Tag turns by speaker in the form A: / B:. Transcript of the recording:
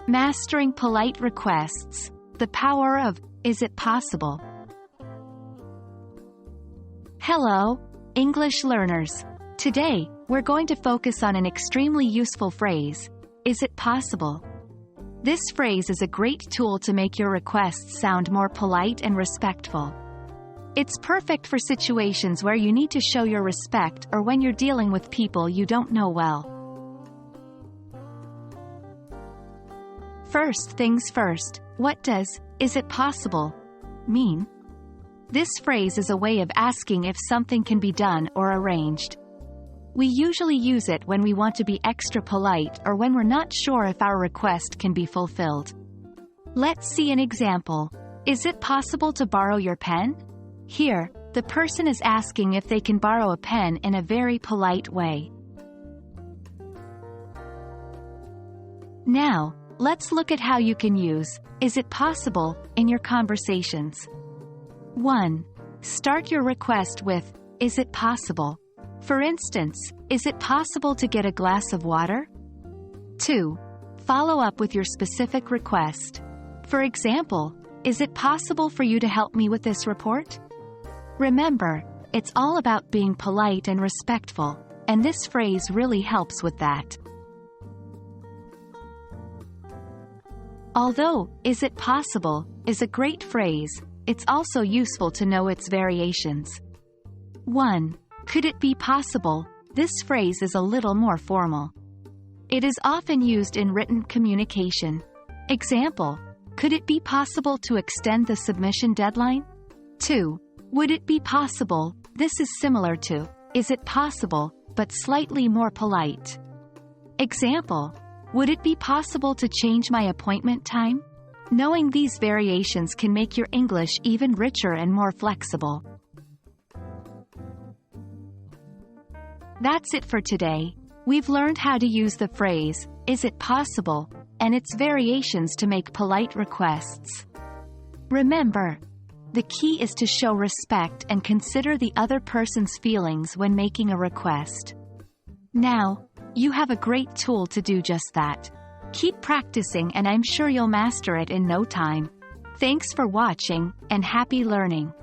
A: Mastering polite requests. The power of, is it possible? Hello, English learners. Today, we're going to focus on an extremely useful phrase, is it possible? This phrase is a great tool to make your requests sound more polite and respectful. It's perfect for situations where you need to show your respect or when you're dealing with people you don't know well. First things first, what does, is it possible, mean? This phrase is a way of asking if something can be done or arranged. We usually use it when we want to be extra polite or when we're not sure if our request can be fulfilled. Let's see an example. Is it possible to borrow your pen? Here, the person is asking if they can borrow a pen in a very polite way. Now, let's look at how you can use, is it possible, in your conversations. 1. Start your request with, is it possible? For instance, is it possible to get a glass of water? 2. Follow up with your specific request. For example, is it possible for you to help me with this report? Remember, it's all about being polite and respectful, and this phrase really helps with that. Although, is it possible, is a great phrase, it's also useful to know its variations. 1. Could it be possible? This phrase is a little more formal. It is often used in written communication. Example, could it be possible to extend the submission deadline? 2. Would it be possible? This is similar to, is it possible, but slightly more polite. Example, would it be possible to change my appointment time? Knowing these variations can make your English even richer and more flexible. That's it for today. We've learned how to use the phrase, is it possible, and its variations to make polite requests. Remember, the key is to show respect and consider the other person's feelings when making a request. Now, you have a great tool to do just that. Keep practicing and I'm sure you'll master it in no time. Thanks for watching, and happy learning.